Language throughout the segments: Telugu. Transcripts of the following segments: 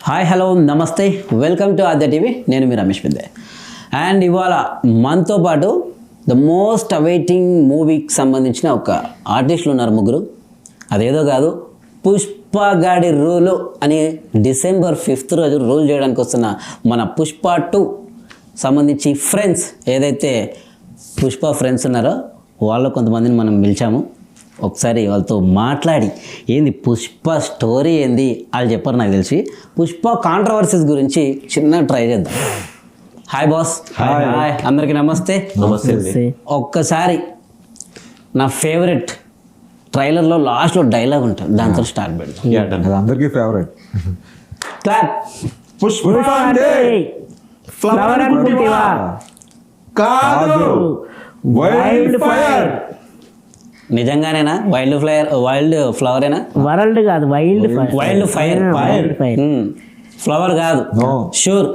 హాయ్ హలో నమస్తే వెల్కమ్ టు ఆద్య టీవీ. నేను మీ రమేష్ పెద్ద. అండ్ ఇవాళ మనతో పాటు ద మోస్ట్ అవైటింగ్ మూవీకి సంబంధించిన ఒక ఆర్టిస్టులు ఉన్నారు, ముగ్గురు. అదేదో కాదు, పుష్ప గాడి రూలు అని December 5th రోజు రూల్ చేయడానికి వస్తున్న మన పుష్ప 2 సంబంధించి ఫ్రెండ్స్, ఏదైతే పుష్ప ఫ్రెండ్స్ ఉన్నారో వాళ్ళు కొంతమందిని మనం పిలిచాము. ఒకసారి వాళ్ళతో మాట్లాడి ఏంది పుష్ప స్టోరీ ఏంది వాళ్ళు చెప్పారు. నాకు తెలిసి పుష్ప కాంట్రవర్సీస్ గురించి చిన్న ట్రై చేద్దాం. Hi boss. హాయ్ అందరికీ నమస్తే. నమస్తే. ఒక్కసారి నా ఫేవరెట్ ట్రైలర్లో లాస్ట్లో డైలాగ్ ఉంటుంది, దాంతో స్టార్ట్ పెడతాం. అది అందరికీ ఫేవరెట్. క్లాప్. పుష్ప ఫ్లవర్ అనుకుంటివా? కాదు, వైల్డ్ ఫైర్. నిజంగానేనా? వైల్డ్ ఫ్లవరేనా? వరల్డ్ కాదు, వైల్డ్ ఫైర్. ఫ్లవర్ కాదు, No. షూర్.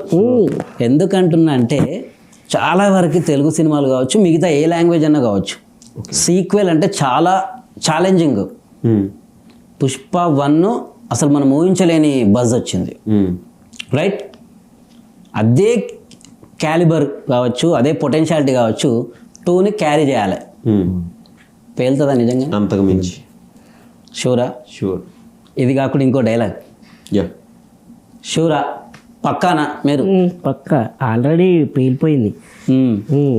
ఎందుకంటున్నా అంటే చాలా వరకు తెలుగు సినిమాలు కావచ్చు, మిగతా ఏ లాంగ్వేజ్ అన్నా కావచ్చు, సీక్వెల్ అంటే చాలా ఛాలెంజింగ్. పుష్ప 1 అసలు మనం ఊహించలేని బజ్ వచ్చింది, రైట్? అదే క్యాలిబర్ కావచ్చు, అదే పొటెన్షియాలిటీ కావచ్చు, 2ని క్యారీ చేయాలి. పేలుతుందా నిజంగా? అంతకు మించి షూరా? షూర్. ఇది కాకుండా ఇంకో డైలాగ్, యా షూరా? పక్కానా మీరు? పక్క ఆల్రెడీ పేలిపోయింది,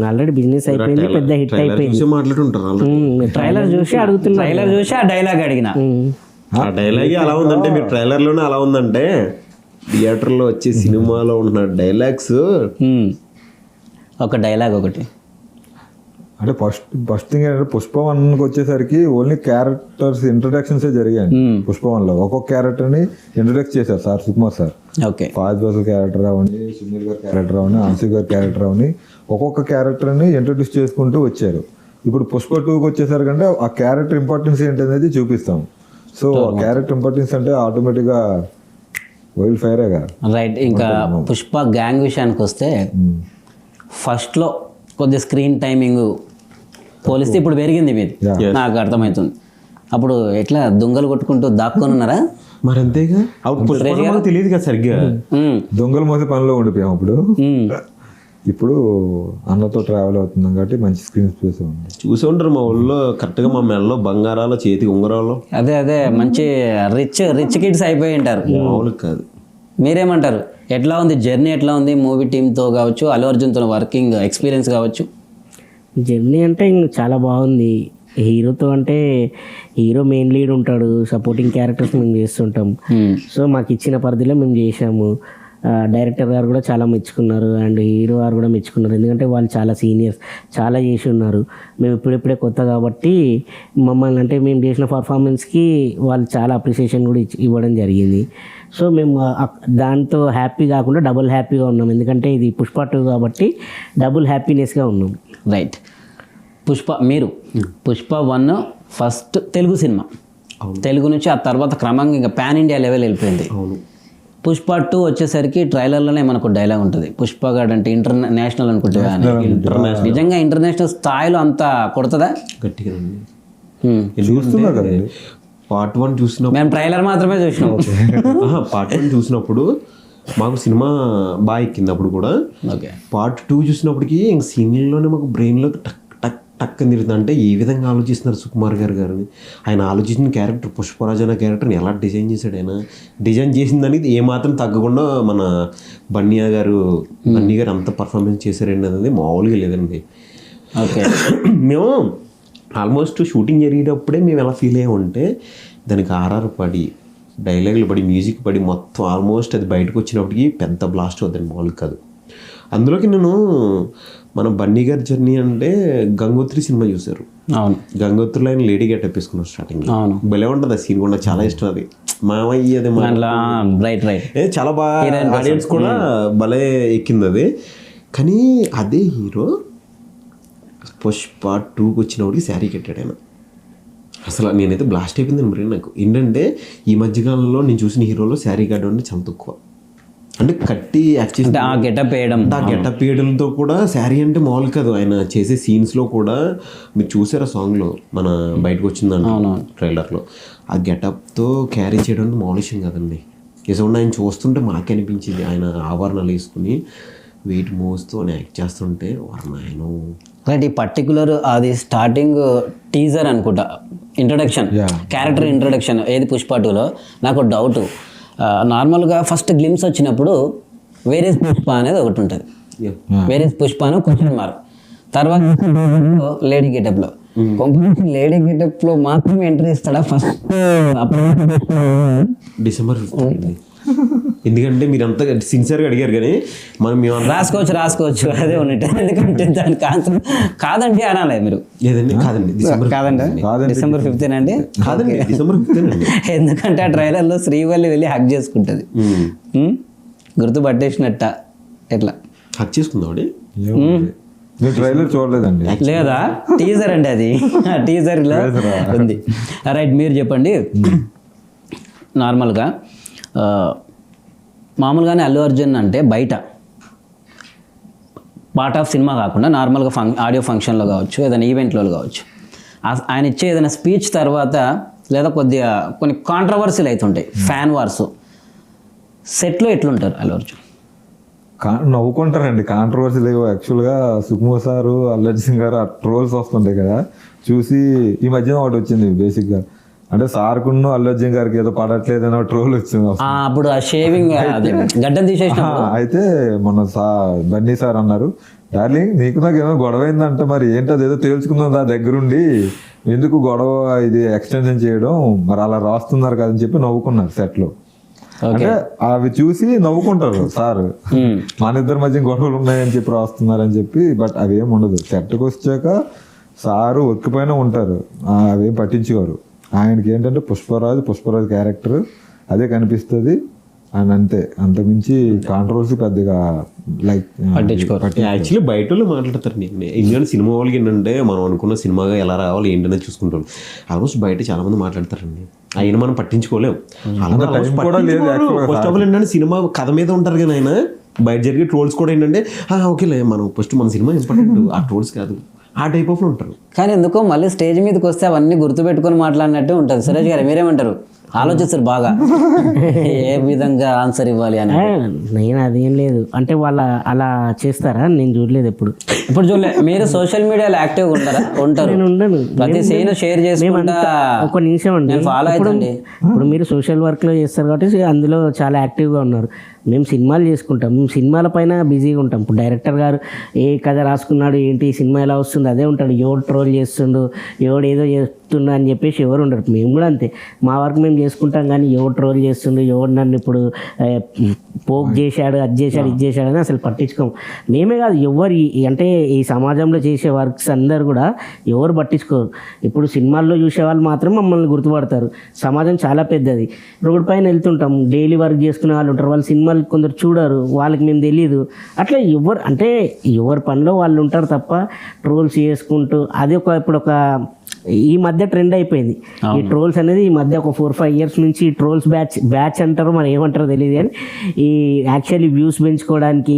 ఆల్రెడీ బిజినెస్ అయిపోయింది, పెద్ద హిట్ అయిపోయింది. చూసి మాట్లాడుంటారు. ట్రైలర్ చూసి అడుగుతున్నా, ట్రైలర్ చూసి ఆ డైలాగ్ అడిగిన. ఆ డైలాగ్ అలా ఉందంటే, మీరు ట్రైలర్ లోనే అలా ఉందంటే, థియేటర్ లో వచ్చే సినిమాలో ఉన్న డైలాగ్స్. ఒక డైలాగ్ ఒకటి అంటే ఫస్ట్ థింగ్ ఏంటంటే పుష్ప 1కి వచ్చేసరికి ఓన్లీ క్యారెక్టర్స్ ఇంట్రొడక్షన్స్ జరిగాయి. పుష్ప 1లో ఒక్కొక్క క్యారెక్టర్ ని ఇంట్రొడక్ట్ చేశారు సార్, సుకుమార్ సార్. ఓకే. ఫాజ్ బాసు క్యారెక్టర్ అవని, సునీల్ గారి క్యారెక్టర్ అవని, ఆన్సీ గారి క్యారెక్టర్ అవని, ఒక్కొక్క క్యారెక్టర్ ని ఇంట్రొడ్యూస్ చేసుకుంటూ వచ్చారు. ఇప్పుడు పుష్ప 2కి వచ్చేసరికంటే ఆ క్యారెక్టర్ ఇంపార్టెన్స్ ఏంటనేది చూపిస్తాం. సో ఆ క్యారెక్టర్ ఇంపార్టెన్స్ అంటే ఆటోమేటిక్గా వైల్డ్ ఫైరేగా. రైట్. ఇంకా పుష్ప గ్యాంగ్ విషయానికి వస్తే ఫస్ట్లో కొద్ది స్క్రీన్ టైమింగ్ పోలిస్తే ఇప్పుడు పెరిగింది మీది, నాకు అర్థమవుతుంది. అప్పుడు ఎట్లా దొంగలు కొట్టుకుంటూ దాక్కొని ఉన్నారా? మరి అంతేగా, తెలియదు కదా సరిగ్గా. దొంగల మోసే పనిలో ఉండిపోయాం అప్పుడు. ఇప్పుడు అన్నతో ట్రావెల్ అవుతున్నాం కాబట్టి మంచి స్క్రీన్ స్పేస్ ఉంది. చూసి ఉంటారు మా ఊళ్ళో కరెక్ట్గా, మా మెడలో బంగారాలు, చేతికి ఉంగరాలు. అదే మంచి రిచ్ కిడ్స్ అయిపోయి ఉంటారు. మామూలు కాదు. మీరేమంటారు? ఎట్లా ఉంది జర్నీ? ఎట్లా ఉంది మూవీ టీంతో కావచ్చు, అల్లు అర్జున్తో వర్కింగ్ ఎక్స్పీరియన్స్ కావచ్చు? జర్నీ అంటే చాలా బాగుంది. హీరోతో అంటే హీరో మెయిన్ లీడ్ ఉంటాడు, సపోర్టింగ్ క్యారెక్టర్స్ మేము చేస్తుంటాం. సో మాకు ఇచ్చిన పరిధిలో మేము చేసాము. డైరెక్టర్ గారు కూడా చాలా మెచ్చుకున్నారు, అండ్ హీరో గారు కూడా మెచ్చుకున్నారు. ఎందుకంటే వాళ్ళు చాలా సీనియర్స్, చాలా చేసి ఉన్నారు. మేము ఇప్పుడిప్పుడే కొత్త కాబట్టి మమ్మల్ని, అంటే మేము చేసిన పర్ఫార్మెన్స్కి వాళ్ళు చాలా అప్రిసియేషన్ కూడా ఇవ్వడం జరిగింది. సో మేము దాంతో హ్యాపీ కాకుండా డబుల్ హ్యాపీగా ఉన్నాం, ఎందుకంటే ఇది పుష్ప 2 కాబట్టి డబుల్ హ్యాపీనెస్గా ఉన్నాం. రైట్. మీరు పుష్ప 1 ఫస్ట్ తెలుగు సినిమా, తెలుగు నుంచి ఆ తర్వాత క్రమంగా ఇంకా పాన్ ఇండియా లెవెల్ వెళ్ళిపోయింది. అవును. పుష్ప 2 వచ్చేసరికి ట్రైలర్లోనే మనకు డైలాగ్ ఉంటుంది, పుష్ప గాడ్ అంటే ఇంటర్నేషనల్ అనుకుంటే. నిజంగా ఇంటర్నేషనల్ స్థాయిలో అంతా కొడుతుందా? గట్టిగా చూస్తున్నారు కదండి. పార్ట్ 1 చూసినప్పుడు, మేము ట్రైలర్ మాత్రమే చూసినాం. పార్ట్ 1 చూసినప్పుడు మాకు సినిమా బాగా ఎక్కింది. అప్పుడు కూడా ఓకే. పార్ట్ 2 చూసినప్పటికి ఇంక సీన్లోనే మాకు బ్రెయిన్లో టక్ టక్ టక్ అని తిరుగుతుంది. అంటే ఏ విధంగా ఆలోచిస్తున్నారు సుకుమార్ గారిని. ఆయన ఆలోచించిన క్యారెక్టర్, పుష్పరాజ్ అనే క్యారెక్టర్ని ఎలా డిజైన్ చేశాడు. ఆయన డిజైన్ చేసిన దానికి ఏమాత్రం తగ్గకుండా మన బన్నీ గారు అంత పర్ఫార్మెన్స్ చేశారండి. అనేది మామూలుగా లేదండి. ఓకే. మేము ఆల్మోస్ట్ షూటింగ్ జరిగేటప్పుడే మేము ఎలా ఫీల్ అయ్యామంటే, దానికి ఆర్ఆర్ పడి, డైలాగులు పడి, మ్యూజిక్ పడి, మొత్తం ఆల్మోస్ట్ అది బయటకు వచ్చినప్పటికీ పెద్ద బ్లాస్ట్ అవుతుంది, మామూలుగా కాదు. అందులోకి నేను మన బన్నీ గారి జర్నీ అంటే గంగోత్రి సినిమా చూశారు. అవును. గంగోత్రిలో ఆయన లేడీ గెటప్ వేసుకున్నాను స్టార్టింగ్. అవును. భలే ఉంటుంది ఆ సీన్ కూడా, నాకు చాలా ఇష్టం అది. మామయ్య అది చాలా బాగా, ఆడియన్స్ కూడా భలే ఎక్కింది అది. కానీ అదే హీరో పుష్ప 2కి వచ్చినప్పటికి శారీ కట్టాడు ఆయన. అసలు నేనైతే బ్లాస్ట్ అయిపోయింది మరి. నాకు ఏంటంటే ఈ మధ్యకాలంలో నేను చూసిన హీరోలో శారీ కట్టడం అంటే చాలా తక్కువ. అంటే కట్టి యాక్చువల్లీ ఆ గెటప్ వేయడంతో కూడా శారీ అంటే మామూలు కాదు. ఆయన చేసే సీన్స్లో కూడా మీరు చూసారు ఆ సాంగ్లో, మన బయటకు వచ్చిందంట ట్రైలర్లో, ఆ గెటప్తో క్యారీ చేయడం మామూలు విషయం కదండి. యశోండి ఆయన చూస్తుంటే మాకు అనిపించింది, ఆయన ఆభరణాలు వేసుకుని వెయిట్ మోస్తూ అని యాక్ట్ చేస్తుంటే ఆయన రైట్. ఈ పర్టికులర్ అది స్టార్టింగ్ టీజర్ అనుకుంటా, ఇంట్రొడక్షన్, క్యారెక్టర్ ఇంట్రొడక్షన్ ఏది పుష్ప 2లో నాకు డౌట్. నార్మల్గా ఫస్ట్ గ్లిమ్స్ వచ్చినప్పుడు వేర్ ఇస్ పుష్ప అనేది ఒకటి ఉంటుంది, వేర్ ఇస్ పుష్ప అని క్వశ్చన్ మార్క్. తర్వాత లేడీ గెటప్లో లేడీ గెటప్లో మాత్రం ఎంట్రీ ఇస్తాడా ఫస్ట్? December 15. ఎందుకంటే మీరు అంత సిన్సియర్గా అడిగారు కానీ మేము రాసుకోవచ్చు అదే ఉన్నట్టు. ఎందుకంటే దానికి ఆన్సర్ కాదండి అనాలి మీరు. లేదండి, కాదండి, December 15 అండి, కాదండి, December 15 అండి. ఎందుకంటే ఆ ట్రైలర్లో శ్రీవల్లి వెళ్ళి హక్ చేసుకుంటుంది, గుర్తుపట్టేసినట్ట. ఎట్లా హక్ చేసుకుందామండి? మీరు ట్రైలర్ చూడలేదండి? లేదా టీజర్ అండి, అది టీజర్లో ఉంది. రైట్, మీరు చెప్పండి. నార్మల్గా మామూలుగానే అల్లు అర్జున్ అంటే బయట పార్ట్ ఆఫ్ సినిమా కాకుండా నార్మల్గా ఆడియో ఫంక్షన్లో కావచ్చు, ఏదైనా ఈవెంట్లో కావచ్చు, ఆయన ఇచ్చే ఏదైనా స్పీచ్ తర్వాత లేదా కొద్దిగా కొన్ని కాంట్రవర్సీలు అవుతుంటాయి, ఫ్యాన్ వార్స్. సెట్లో ఎట్లుంటారు అల్లు అర్జున్? నవ్వుకుంటారండి, కాంట్రవర్సీ లేవు. యాక్చువల్గా సుకుమార్ సారు, అల్లు అర్జున్ గారు ఆ ట్రోల్స్ వస్తుంటాయి కదా చూసి, ఈ మధ్యన ఒకటి వచ్చింది బేసిక్గా, అంటే సార్కున్న అల్లు అర్జున్ గారికి ఏదో పడట్లేదన్న ట్రోల్ వచ్చింది అప్పుడు. ఆ షేవింగ్ గడ్డం తీసేసిన అయితే మొన్న బన్నీ సార్ అన్నారు, డార్లింగ్ నీకు నాకు ఏమో గొడవ అయిందంటే మరి ఏంటది, ఏదో తేల్చుకుందాం దా దగ్గరుండి, ఎందుకు గొడవ ఇది ఎక్స్టెన్షన్ చేయడం, మరి అలా రాస్తున్నారు కదని చెప్పి నవ్వుకున్నారు సెట్లో. అంటే అవి చూసి నవ్వుకుంటారు సార్, మన ఇద్దరి మధ్య గొడవలు ఉన్నాయని చెప్పి రాస్తున్నారని చెప్పి. బట్ అవేం ఉండదు, సెట్కి వచ్చాక సారు ఒక్కిపోయిన ఉంటారు, అవేం పట్టించుకోరు. ఆయనకి ఏంటంటే పుష్పరాజు క్యారెక్టర్ అదే కనిపిస్తుంది అని అంతే, అంతకుమించి కాంట్రవర్సీ పెద్దగా లైక్ పట్టించుకోరు. యాక్చువల్లీ బయట వాళ్ళు మాట్లాడతారు. ఎందుకంటే సినిమా వాళ్ళకి ఏంటంటే మనం అనుకున్న సినిమాగా ఎలా రావాలి ఏంటనేది చూసుకుంటాం. ఆల్మోస్ట్ బయట చాలా మంది మాట్లాడతారండి, అయినా మనం పట్టించుకోలేము. ఫస్ట్ ఆఫ్ ఆల్ ఏంటంటే సినిమా కథ మీద ఉంటారు కానీ ఆయన బయట జరిగే ట్రోల్స్ కూడా ఏంటంటే ఓకేలే మనం ఫస్ట్ మన సినిమా ఇంపార్టెంట్, ఆ ట్రోల్స్ కాదు, ఆ టైప్ ఆఫ్లో ఉంటారు. కానీ ఎందుకో మళ్ళీ స్టేజ్ మీదకి వస్తే అవన్నీ గుర్తుపెట్టుకొని మాట్లాడినట్టే ఉంటుంది. సురేష్ గారు మీరేమంటారు? ఆలోచిస్తారు బాగా ఏ విధంగా ఆన్సర్ ఇవ్వాలి అని. నేను అదేం లేదు అంటే వాళ్ళ అలా చేస్తారా, నేను చూడలేదు ఎప్పుడు చూడలే. మీరు సోషల్ మీడియాలో యాక్టివ్గా ఉంటారా? ఉంటారు, నేను ఉండను. ప్రతి సీన్ షేర్ చేసుకుంటా. ఒక నిమిషం అండి, ఫాలో అవుతుంది. ఇప్పుడు మీరు సోషల్ వర్క్లో చేస్తారు కాబట్టి అందులో చాలా యాక్టివ్గా ఉన్నారు. మేము సినిమాలు చేసుకుంటాం, మేము సినిమాల పైన బిజీగా ఉంటాం. ఇప్పుడు డైరెక్టర్ గారు ఏ కథ రాసుకున్నాడు, ఏంటి సినిమా ఎలా వస్తుంది అదే ఉంటాడు. ఎవడు ట్రోల్ చేస్తుండు, ఎవడు ఏదో చేస్తుండు అని చెప్పేసి ఎవరు ఉండరు. మేము కూడా అంతే, మా వర్క్ మేము చేసుకుంటాం. కానీ ఎవడు ట్రోల్ చేస్తుండు, ఎవడు నన్ను ఇప్పుడు పోక్ చేశాడు, అది చేశాడు, ఇది చేశాడు అని అసలు పట్టించుకోం. మేమే కాదు, ఎవరు అంటే ఈ సమాజంలో చేసే వర్క్స్ అందరు కూడా ఎవరు పట్టించుకోరు. ఇప్పుడు సినిమాల్లో చూసే వాళ్ళు మాత్రం మమ్మల్ని గుర్తుపడతారు. సమాజం చాలా పెద్దది. రోడ్ పైన వెళ్తుంటాం, డైలీ వర్క్ చేసుకునే వాళ్ళు ఉంటారు, వాళ్ళు సినిమాలు కొందరు చూడరు, వాళ్ళకి మేము తెలియదు. అట్లా ఎవరు అంటే ఎవరి పనిలో వాళ్ళు ఉంటారు తప్ప ట్రోల్స్ చేసుకుంటూ అది ఇప్పుడు ఈ మధ్య ట్రెండ్ అయిపోయింది ఈ ట్రోల్స్ అనేది. ఈ మధ్య ఒక 4-5 years నుంచి ఈ ట్రోల్స్ బ్యాచ్ అంటారు, మరి ఏమంటారో తెలియదు. కానీ ఈ యాక్చువల్లీ వ్యూస్ పెంచుకోవడానికి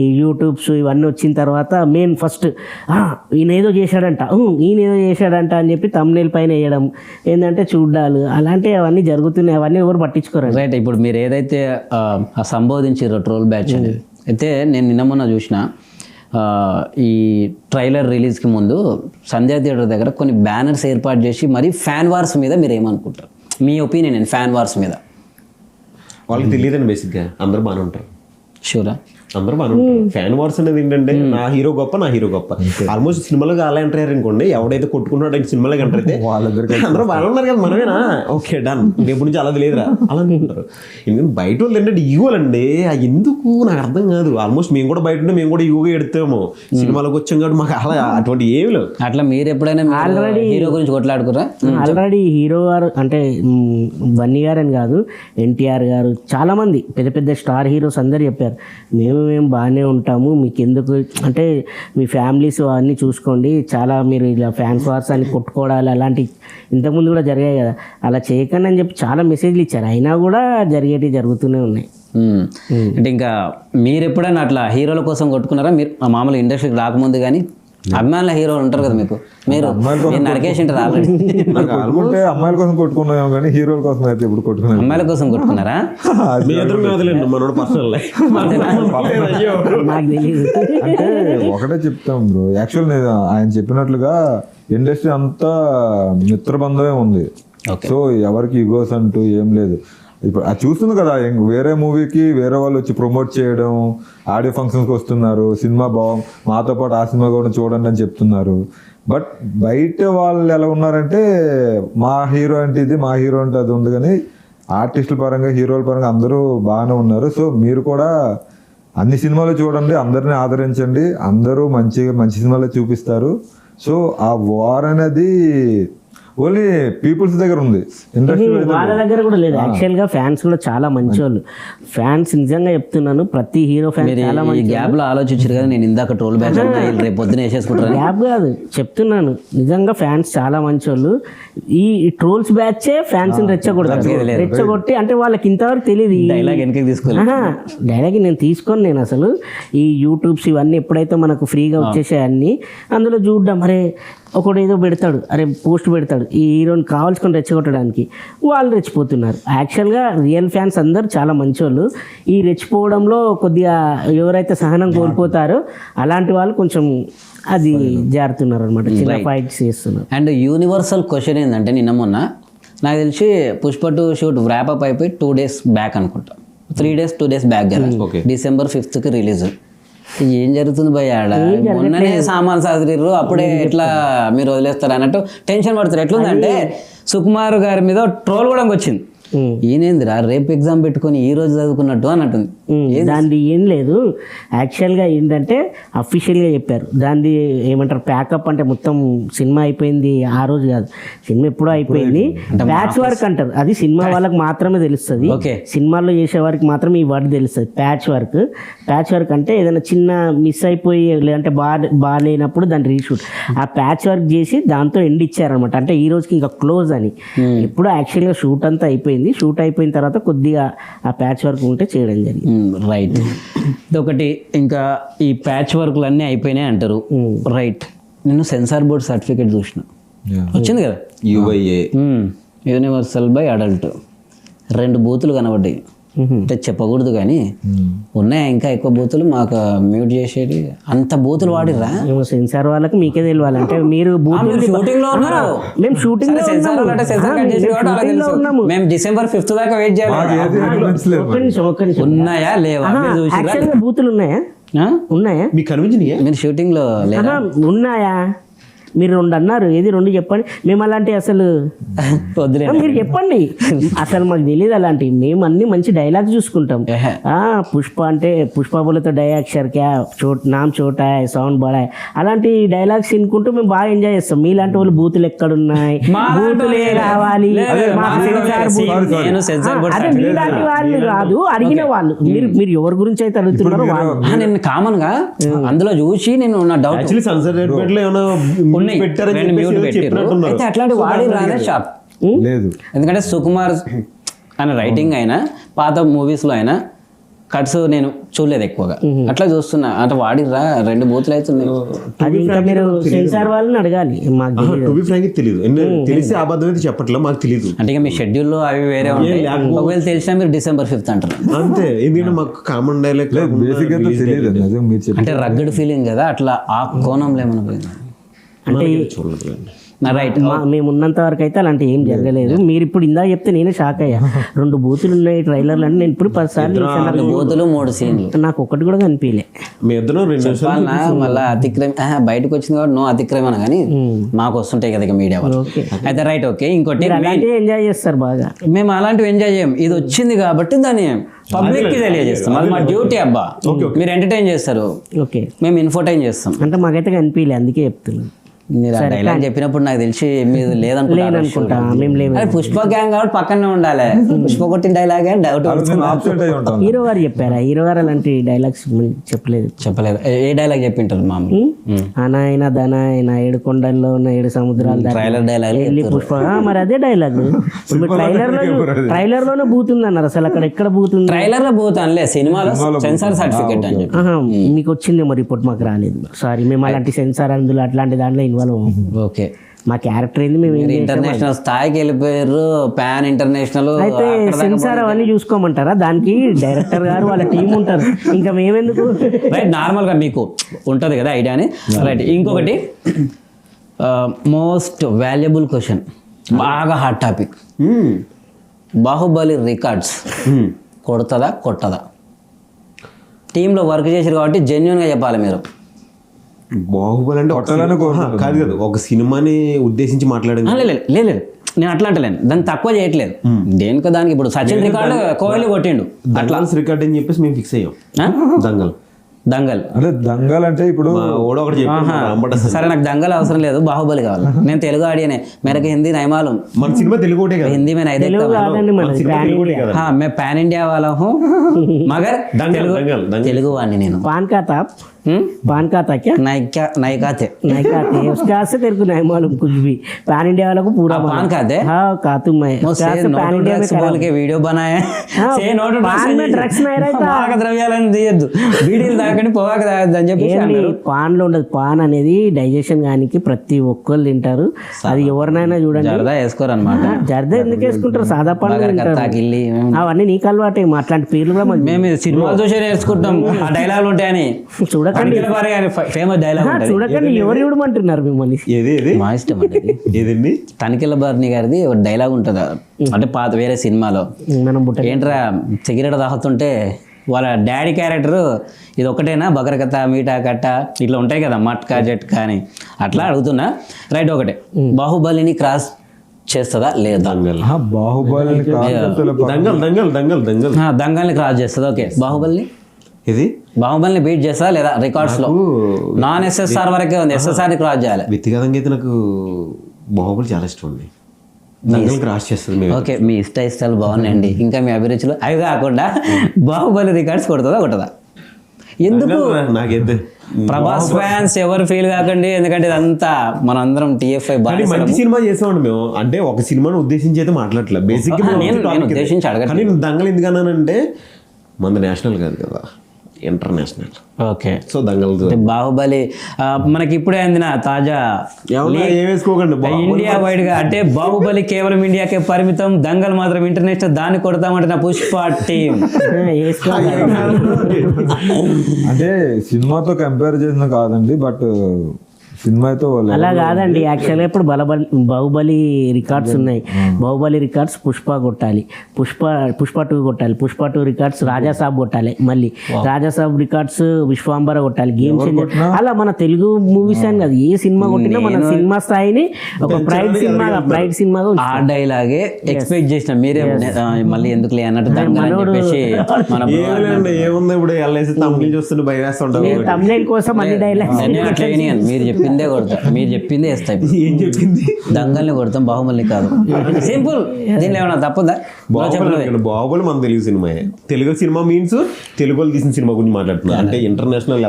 ఈ యూట్యూబ్స్ ఇవన్నీ వచ్చిన తర్వాత మెయిన్ ఫస్ట్ ఈయనేదో చేశాడంట అని చెప్పి thumbnail పైన వేయడం, ఏంటంటే చూడ్డాలు, అలాంటివి అవన్నీ జరుగుతున్నాయి. అవన్నీ ఎవరు పట్టించుకోరు. రైట్. ఇప్పుడు మీరు ఏదైతే సంబోధించారో ట్రోల్ బ్యాచ్ అనేది, అయితే నేను నిన్న మొన్న చూసిన ఈ ట్రైలర్ రిలీజ్కి ముందు సంధ్యా థియేటర్ దగ్గర కొన్ని బ్యానర్స్ ఏర్పాటు చేసి మరి ఫ్యాన్ వార్స్ మీద మీరు ఏమనుకుంటారు? మీ ఒపీనియన్ నేను ఫ్యాన్ వార్స్ మీద. వాళ్ళకి తెలియదండి, బేసిక్గా అందరూ బాగానే ఉంటారు. షూరా, అందరూ బాగానే ఉంటారు. ఫ్యాన్ వార్స్ అనేది ఏంటంటే నా హీరో గొప్ప. ఆల్మోస్ట్ సినిమాలో అలా ఎంటర్ అయ్యారు అనుకోండి, ఎవడైతే కొట్టుకున్నాడు సినిమాలోకి ఎంటర్ అయితే అందరూ బాగానే ఉన్నారు కదా, మనమేనా ఓకే డన్, రేపు నుంచి అలా లేదురా అలా అనుకుంటారు. ఎందుకంటే బయట వాళ్ళు ఏంటంటే ఈగోలండి, ఎందుకు నాకు అర్థం కాదు. ఆల్మోస్ట్ మేము కూడా బయట మేము కూడా ఈగోగా ఎడతాము, సినిమాలోకి వచ్చాం కాబట్టి మాకు అలా అటువంటి ఏమి లేవు. అట్లా మీరు ఎప్పుడైనా ఆల్రెడీ హీరో గురించి కొట్లాడుకురా? ఆల్రెడీ హీరో గారు అంటే బన్నీ గారు అని కాదు, ఎన్టీఆర్ గారు, చాలా మంది పెద్ద పెద్ద స్టార్ హీరోస్ అందరు చెప్పారు, మేము బాగానే ఉంటాము, మీకు ఎందుకు అంటే మీ ఫ్యామిలీస్ అన్నీ చూసుకోండి, చాలా మీరు ఇలా ఫ్యాన్స్ వార్స్ అని కొట్టుకోవడాలు అలాంటి ఇంతకుముందు కూడా జరిగాయి కదా, అలా చేయకండి అని చెప్పి చాలా మెసేజ్లు ఇచ్చారు. అయినా కూడా జరుగుతూనే ఉన్నాయి. అంటే ఇంకా మీరు ఎప్పుడైనా అట్లా హీరోల కోసం కొట్టుకున్నారా? మీరు మామూలు ఇండస్ట్రీకి రాకముందు కానీ అభిమానుల హీరోలు ఉంటారు కదా మీకు, మీరు నరికేసి ఉంటారు ఆల్రెడీ. కొట్టుకుంటే అమ్మాయిల కోసం కొట్టుకున్నాం కానీ హీరోల కోసం అయితే ఇప్పుడు కొట్టుకున్నాం. అమ్మాయిల కోసం కొట్టుకున్నారా? మీ ఎదురు కాదులేండి మనోడు పర్సనల్ నాకు తెలియదు. అంటే ఒకటే చెప్తాం బ్రో, యాక్చువల్ నేను ఆయన చెప్పినట్లుగా ఇండస్ట్రీ అంతా మిత్రబంధమే ఉంది. సో ఎవరికి ఈగోస్ అంటూ ఏం లేదు. ఇప్పుడు అది చూస్తుంది కదా, వేరే మూవీకి వేరే వాళ్ళు వచ్చి ప్రమోట్ చేయడం, ఆడియో ఫంక్షన్స్కి వస్తున్నారు, సినిమా బాగుంది మాతో పాటు ఆ సినిమా కూడా చూడండి అని చెప్తున్నారు. బట్ బయట వాళ్ళు ఎలా ఉన్నారంటే మా హీరో అంటే ఇది, మా హీరో అంటే అది ఉంది, కానీ ఆర్టిస్టుల పరంగా హీరోల పరంగా అందరూ బాగానే ఉన్నారు. సో మీరు కూడా అన్ని సినిమాలు చూడండి, అందరిని ఆదరించండి, అందరూ మంచి సినిమాలు చూపిస్తారు. సో ఆ వార్ అనేది ఓన్లీ పీపుల్స్ దగ్గర ఉంది, ఇండస్ట్రీ వాళ్ళ దగ్గర కూడా లేదు. యాక్చువల్ గా ఫ్యాన్స్ కూడా చాలా మంచి వాళ్ళు. ఫ్యాన్స్ నిజంగా చెప్తున్నాను, ప్రతి హీరో ఫ్యాన్ చాలా మంచి. గ్యాప్ లో ఆలోచించారు కదా, నేను ఇందాక ట్రోల్ బ్యాచ్ రేపు పొద్దున వేసేసుకుంటారు. గ్యాప్ కాదు, చెప్తున్నాను నిజంగా ఫ్యాన్స్ చాలా మంచి వాళ్ళు. ఈ ట్రోల్స్ బ్యాచే ఫ్యాన్స్ రెచ్చగొట్టి, అంటే వాళ్ళకి ఇంతవరకు తెలియదు. డైలాగ్ వెనక్కి తీసుకోవాలి, డైలాగ్ నేను తీసుకొని, నేను అసలు ఈ యూట్యూబ్స్ ఇవన్నీ ఎప్పుడైతే మనకు ఫ్రీగా వచ్చేసాయన్నీ అందులో చూడ్డం, అరే ఒకడు ఏదో పెడతాడు, అరే పోస్ట్ పెడతాడు ఈ హీరోని కావాల్సుకొని రెచ్చగొట్టడానికి, వాళ్ళు రెచ్చిపోతున్నారు. యాక్చువల్గా రియల్ ఫ్యాన్స్ అందరూ చాలా మంచోళ్ళు. ఈ రెచ్చిపోవడంలో కొద్దిగా ఎవరైతే సహనం కోల్పోతారో అలాంటి వాళ్ళు కొంచెం అది జారుతున్నారు అనమాట, చిన్న ఫైట్స్ చేస్తున్నారు. అండ్ యూనివర్సల్ క్వశ్చన్ ఏంటంటే, నిన్న మొన్న నాకు తెలిసి పుష్ప 2 షూట్ వ్రాపప్ అయిపోయి 2 days బ్యాక్ అనుకుంటా, 3 days 2 days బ్యాక్ కదా, December 5th రిలీజ్. ఏం జరుగుతుంది భయ ఆడ? మొన్ననే సామాన్ సాదిరిర్రు, అప్పుడే ఎట్లా మీరు వదిలేస్తారు అన్నట్టు టెన్షన్ పడుతారు. ఎట్లుందంటే సుకుమార్ గారి మీద ట్రోల్ కూడా వచ్చింది, ఈయనేందిరా రేపు ఎగ్జామ్ పెట్టుకొని ఈ రోజు చదువుకున్నట్టు అన్నట్టుంది. దాన్ని ఏం లేదు, యాక్చువల్గా ఏంటంటే అఫీషియల్గా చెప్పారు. దాన్ని ఏమంటారు, ప్యాకప్ అంటే మొత్తం సినిమా అయిపోయింది ఆ రోజు కాదు, సినిమా ఎప్పుడో అయిపోయింది. ప్యాచ్ వర్క్ అంటారు, అది సినిమా వాళ్ళకి మాత్రమే తెలుస్తుంది. సినిమాల్లో చేసే వారికి మాత్రమే ఈ వర్డ్ తెలుస్తుంది, ప్యాచ్ వర్క్. ప్యాచ్ వర్క్ అంటే ఏదైనా చిన్న మిస్ అయిపోయి లేదంటే బాగాలేనప్పుడు దాన్ని రీషూట్, ఆ ప్యాచ్ వర్క్ చేసి దాంతో ఎండ్ ఇచ్చారనమాట. అంటే ఈ రోజుకి ఇంకా క్లోజ్ అని. ఇప్పుడు యాక్చువల్గా షూట్ అంతా అయిపోయింది. షూట్ అయిపోయిన తర్వాత కొద్దిగా ఆ ప్యాచ్ వర్క్ ఉంటే చేయడం జరిగింది. రైట్, ఇదొకటి. ఇంకా ఈ ప్యాచ్ వర్క్లు అన్నీ అయిపోయినాయి అంటారు. రైట్, నేను సెన్సార్ బోర్డ్ సర్టిఫికేట్ చూసిన, వచ్చింది కదా, UIA యూనివర్సల్ బై అడల్ట్. 2 బూతులు కనబడ్డాయి. అంటే చెప్పకూడదు కానీ ఉన్నాయా ఇంకా ఎక్కువ బూతులు? మాకు మ్యూట్ చేసేది అంత బూతులు వాడిరా. సెన్సార్ వాళ్ళకి మీకే తెలియాలి, అంటే మీరు షూటింగ్ లో ఉన్నారు, మేము షూటింగ్ మేము December 5th దాకా వెయిట్ చేయాలి. ఉన్నాయా లేవా? బూతులు ఉన్నాయా? ఉన్నాయా? మీకు కనిపించినాయా? మీరు షూటింగ్ లో లేదా? ఉన్నాయా? మీరు 2 అన్నారు, ఏది 2 చెప్పండి. మేము అలాంటి అసలు మీరు చెప్పండి, అసలు మాకు తెలియదు అలాంటివి. మేము అన్ని మంచి డైలాగ్ చూసుకుంటాం. పుష్ప అంటే పుష్పబులతో డయాక్షర్ క్యా నామ్ చోటా సౌండ్ బడా, అలాంటి డైలాగ్స్ వినుకుంటూ మేము బాగా ఎంజాయ్ చేస్తాం. మీలాంటి వాళ్ళు బూతులు ఎక్కడున్నాయి, బూతులే కావాలి, అదే మీలాంటి వాళ్ళు కాదు, అడిగిన వాళ్ళు. మీరు ఎవరి గురించి అయితే అడుగుతున్నారో వాళ్ళు. నేను కామన్ గా అందులో చూసి నేను నా డౌట్ అయితే అట్లాంటి వాడి రానే షాప్ లేదు. ఎందుకంటే సుకుమార్ అనే రైటింగ్ అయినా పాత మూవీస్ లో అయినా కట్స్ నేను చూడలేదు ఎక్కువగా, అట్లా చూస్తున్నా. అంటే వాడిరా 2 బూతులు అవుతుంది. అది ఇంకా మీరు సెన్సార్ వాళ్ళని అడగాలి, మాకు తెలియదు. తెలిసి అబద్ధం అయితే చెప్పట్లేదు, మాకు తెలియదు. అంటే ఇక మీ షెడ్యూల్లో అవి వేరే ఉంటాయి. ఒకవేళ తెలిసినా మీరు December 5th అంటారు. అంతే, ఎందుకంటే మాకు కామన్ డైలాగ్ అంటే రగ్గడ్ ఫీలింగ్ కదా, అట్లా ఆ కోణంలో ఏమన్నా పోయింది అంటే రైట్. మేము ఉన్నంత వరకు అయితే అలాంటి ఏం జరగలేదు. మీరు ఇప్పుడు ఇందాక చెప్తే నేనే షాక్ అయ్యా. 2 బూతులు ఉన్నాయి ట్రైలర్లు అంటే. నేను ఇప్పుడు 10 సార్లు బూతులు 3 సీన్లు, నాకు ఒక్కటి కూడా కనిపించలే. మళ్ళీ అతిక్రమ బయటకు వచ్చింది కాబట్టి నో అతిక్రమణ, కానీ మాకు వస్తుంటాయి కదా మీడియా వాళ్ళు. అయితే రైట్, ఓకే. ఇంకోటి ఎంజాయ్ చేస్తారు బాగా, మేము అలాంటివి ఎంజాయ్ చేయం. ఇది వచ్చింది కాబట్టి దాన్ని పబ్లిక్ కి తెలియజేస్తాం, అది మా డ్యూటీ అబ్బా. మీరు ఎంటర్టైన్ చేస్తారు, ఓకే, మేము ఇన్ఫోటైన్ చేస్తాం. అంటే మాకైతే కనిపించలే, అందుకే చెప్తున్నాను. మీరు ఆ డైలాగ్ చెప్పినప్పుడు నాకు తెలిసి మీరు లేదనుకుంటా మేము లేము. అరే పుష్ప గ్యాంగ్ కాబట్టి పక్కనే ఉండాలి. పుష్ప కొట్టిన డైలాగ్ డౌట్ ఆబ్సెంట్ అయి ఉంటాం. హీరో గారు చెప్పారా? హీరో గారు అలాంటి డైలాగ్స్ చెప్పలేదు. చెప్పలేదు. ఏ డైలాగ్ చెప్పింటారు మామూలు? అనాయన ధనాయన 7 కొండల్లో ఉన్న 7 సముద్రాలు దాటి ట్రైలర్ డైలాగ్ వెళ్ళి పుష్ప మరి అదే డైలాగ్. ట్రైలర్ లోనే బూతుంది అన్నారు. అసలు అక్కడ ఎక్కడ బూతుంది? ట్రైలర్ లో పోతానులే, సినిమాలో సెన్సార్ సర్టిఫికేట్ అని చెప్పి. మీకు వచ్చిందేమో రిపోర్ట్, మాకు రాలేదు. సారీ, మేము అలాంటి సెన్సార్ అందులో అట్లాంటి దాంట్లో ఇన్వాల్వ్ అవ్వము. ఓకే, మా క్యారెక్టర్ ఏంది, మేము మీరు ఇంటర్నేషనల్ స్థాయికి వెళ్ళిపోయారు. పాన్ ఇంటర్నేషనల్ అయితే సెన్సార్ అవన్నీ చూసుకోమంటారా? దానికి డైరెక్టర్ గారు వాళ్ళ టీం ఉంటారు, ఇంకా మేమెందుకు? రైట్, నార్మల్గా మీకు ఉంటుంది కదా ఐడియా అని. రైట్, ఇంకొకటి మోస్ట్ వాల్యుబుల్ క్వశ్చన్, బాగా హాట్ టాపిక్. బాహుబలి రికార్డ్స్ కొడుతుందా కొట్టదా? టీంలో వర్క్ చేశారు కాబట్టి జెన్యున్గా చెప్పాలి మీరు. బాహుబలి అంటే కాదు కదా, ఒక సినిమాని ఉద్దేశించి మాట్లాడింది. లేదు, నేను అట్లా అంటలేను, దాన్ని తక్కువ చేయట్లేదు. దేనికో దానికి ఇప్పుడు సచిన్ రికార్డు కోహ్లీ కొట్టిండు, దంగల్స్ రికార్డ్ అని చెప్పేసి మేము ఫిక్స్ అయ్యాం. దంగల్ అంటే దంగల్ అంటే ఇప్పుడు ఒకటి సరే, నాకు దంగల్ అవసరం లేదు, బాహుబలి కావాలి. నేను తెలుగు ఆడియనే, మేరకు హిందీ నైమాలూం. మన సినిమా తెలుగు ఒకటే కదా, हिंदी में नहीं देखता मैं। हाँ, मैं पैन इंडिया वाला हूँ मगर तेलुगु वाणी नहीं हूँ। पान का था, पान का था क्या? नहीं खाते नहीं खाते, उसके हाथ से तेरे को नहीं मालूम कुछ भी। पैन इंडिया वालों को पूरा पान खाते? हाँ, खातू मैं। पैन इंडिया में बोल के वीडियो बनाए, पान में ड्रग्स नहीं रहता, ద్రవ్యాలను తీయద్దు, వీడియోలు తాకండి, పొగాకు తాగద్దు అని చెప్పి పాన్ లో ఉండదు. పాన్ అనేది డైజెషన్ గానికి ప్రతి ఒక్కరు తింటారు, అది ఎవరినైనా చూడండి. జరదా వేసుకోరు అనమాట. జరదా ఎందుకు వేసుకుంటారు? సాదా పాన్ అవన్నీ నీకు అలవాటే. అట్లాంటి పేర్లు కూడా మేము సినిమాలు చూసే నేర్చుకుంటాం, ఆ డైలాగులు ఉంటాయని. చూడకండి, ఫేమస్ డైలాగ్ చూడకండి, ఎవరు చూడమంటున్నారు మిమ్మల్ని? మా ఇష్టం అండి. ఏదండి, తనికెళ్ళ భరణి గారిది ఒక డైలాగ్ ఉంటుంది, అంటే పాత వేరే సినిమాలో. ఏంట్రా సిగరెట్ తాగుతుంటే వాళ్ళ డాడీ క్యారెక్టర్ ఇది ఒకటేనా, బకరకథ మీఠా కట్ట ఇట్లా ఉంటాయి కదా, మట్కా జట్కా అని అట్లా అడుగుతున్నా. రైట్, ఒకటే బాహుబలిని క్రాస్ చేస్తుందా లేదా? బాహుబలిని దంగల్ని క్రాస్ చేస్తుందా? ఓకే, బాహుబలిని బీట్ చేస్తా లేదా? రికార్డ్స్ లో నాన్ ఎస్ఎస్ఆర్ వరకే ఉంది, ఎస్ఎస్ఆర్ ని క్రాస్ చేయాలి. వ్యక్తిగతంగా అయితే నాకు బాహుబలి చాలా ఇష్టం ఉంది, దంగల్ క్రాస్ చేస్తుంది. ఓకే, మీ ఇష్టాలు బాగున్నాయండి, ఇంకా మీ అభిరుచులు అవి కాకుండా బాహుబలి రికార్డ్స్ కొడుతుందా? ఎందుకు? నాకైతే ప్రభాస్ ఫ్యాన్స్ ఎవరు ఫీల్ కాకండి, ఎందుకంటే ఇదంతా మనందరం TFI మంచి సినిమా చేసామండి మేము. అంటే ఒక సినిమాను ఉద్దేశించి అయితే మాట్లాడలేదు, బేసిక్ ఉద్దేశించి అడగండి. కానీ దంగల్ ఎందుకన్నానంటే మన నేషనల్ కాదు కదా, international. Okay, so Dangal Baahubali మనకి ఇప్పుడే అందిన తాజా ఏమేసుకోకండి ఇండియా వైడ్ గా, అంటే బాహుబలి కేవలం ఇండియాకే పరిమితం, దంగల్ మాత్రం ఇంటర్నేషనల్, దాన్ని కొడతామంటే నా పుష్ప టీం. అంటే సినిమాతో కంపేర్ చేసిన కాదండి, బట్ సినిమాతో అలా కాదండి. యాక్చువల్గా ఇప్పుడు బాహుబలి రికార్డ్స్ ఉన్నాయి. బాహుబలి రికార్డ్స్ పుష్ప కొట్టాలి, పుష్ప 2 కొట్టాలి, పుష్ప 2 రికార్డ్స్ రాజాసాబ్ కొట్టాలి, మళ్ళీ రాజాసాబ్ రికార్డ్స్ విశ్వాంబర కొట్టాలి, గేమ్ చేంజర్. అలా మన తెలుగు మూవీస్ అని కాదు, ఏ సినిమా కొట్టినా మన సినిమా స్థాయిని ఒక ప్రైడ్ సినిమాగా ఆ డైలాగే ఎక్స్పెక్ట్ చేసిన మీరే మళ్ళీ ఎందుకు లే అన్నట్టు ఏముంది ఇప్పుడు తమిళ చూస్తుంటే భయం వేస్తుంటారు. తమిళ కోసం అన్ని డైలాగ్స్ మీరు చెప్పిందే కొడతా, మీరు చెప్పిందే వేస్తాయి. ఏం చెప్పింది? దంగల్ని కొడతాం, బాహుబలిని కాదు. సింపుల్, దీనిలో ఏమన్నా తప్పుందా? బాహుబలి మన Telugu cinema, Telugu cinema means తెలుగులో తీసిన సినిమా గురించి మాట్లాడుతున్నా. అంటే ఇంటర్నేషనల్